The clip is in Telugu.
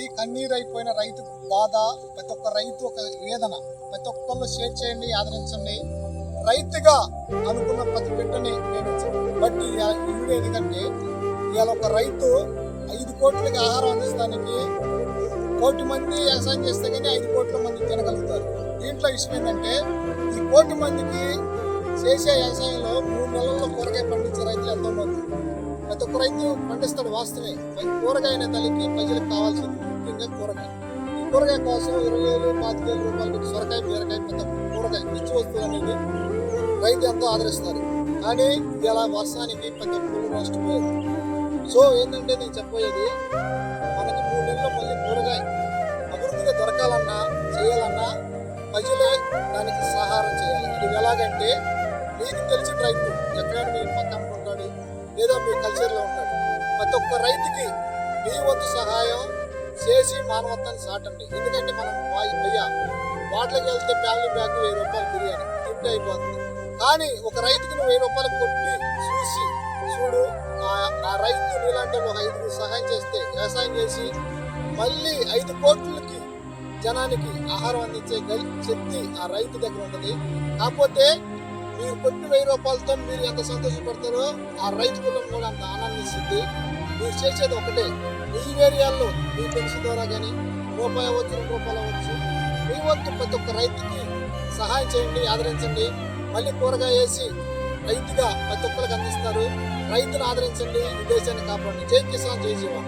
ఇది కన్నీరైపోయిన రైతు బాధ, ప్రతి ఒక్క రైతు ఒక వేదన. ప్రతి ఒక్కళ్ళు షేర్ చేయండి, ఆదరించండి. రైతుగా అనుకున్న ప్రతి బిడ్డని ప్రేమించండి. బట్ ఈ వీడియో ఎందుకంటే ఇవాళ ఒక రైతు 5 కోట్లకి ఆహారం అందించడానికి 1 కోటి మంది వ్యవసాయం చేస్తే కానీ 5 కోట్ల మంది తినగలుగుతారు. దీంట్లో విషయం ఏంటంటే ఈ 1 కోటి మందికి చేసే వ్యవసాయంలో 3 నెలల్లో కూరగాయ పండించే రైతులు ఎంతో మంది. ప్రతి ఒక్క రైతు పండిస్తాడు వాస్తవే. కూరగాయ అనే తల్లికి ప్రజలకు కావాల్సింది ముఖ్యంగా కూరగాయ. ఈ కూరగాయ కోసం 20,000, 25,000 రూపాయలు పెట్టి సొరకాయ, బీరకాయ, పెద్ద కూరగాయ నిత్య వస్తువులు అనేది రైతు ఎంతో ఆదరిస్తారు. కానీ ఇలా వర్షానికి ప్రతి ఒక్కరు నష్టపోయేది. సో ఏంటంటే నేను చెప్పబోయేది, మనకి 3 నెలల్లో మళ్ళీ కూరగాయ అభివృద్ధిగా దొరకాలన్నా చేయాలన్నా ప్రజలే దానికి సహాయం చేయాలి. ఇది ఎలాగంటే మీకు తెలిసిన రైతు ఎక్కడైనా మీ పక్కన ఉంటాడు లేదా మీ కల్చర్లో ఉంటాడు. ప్రతి ఒక్క రైతుకి మీ వంతు సహాయం చేసి మానవత్వాన్ని సాటండి. ఎందుకంటే మనం వాటికి వెళ్తే ఫ్యామిలీ బ్యాగ్ 1000 రూపాయలు బిర్యానీ తింటే అయిపోతుంది. కానీ ఒక రైతుకి నువ్వు 1000 రూపాయలు కొట్టి చూడు, ఆ రైతు నీలాంటి ఒక 5 సహాయం చేస్తే, వ్యవసాయం చేసి మళ్ళీ 5 కోట్లకి జనానికి ఆహారం అందించే శక్తి ఆ రైతు దగ్గర ఉంటుంది. కాకపోతే మీరు కొట్టి 1000 రూపాయలతో మీరు ఎంత సంతోషపడతారో ఆ రైతు కుటుంబం కూడా అంత ఆనందిస్తుంది. మీరు చేసేది ఒకటే, మీ ఏరియాల్లో మీ పెన్షన్ ద్వారా కానీ రూపాయి అవ్వచ్చు, 2 రూపాయలు అవ్వచ్చు, మీ వంతు ప్రతి ఒక్క రైతుకి సహాయం చేయండి, ఆదరించండి. మళ్ళీ కూరగాయ వేసి రైతుగా ప్రతి ఒక్కరికి అందిస్తారు. రైతును ఆదరించండి, ఈ దేశాన్ని కాపాడండి. జై కిసాన్, జై జీవన్.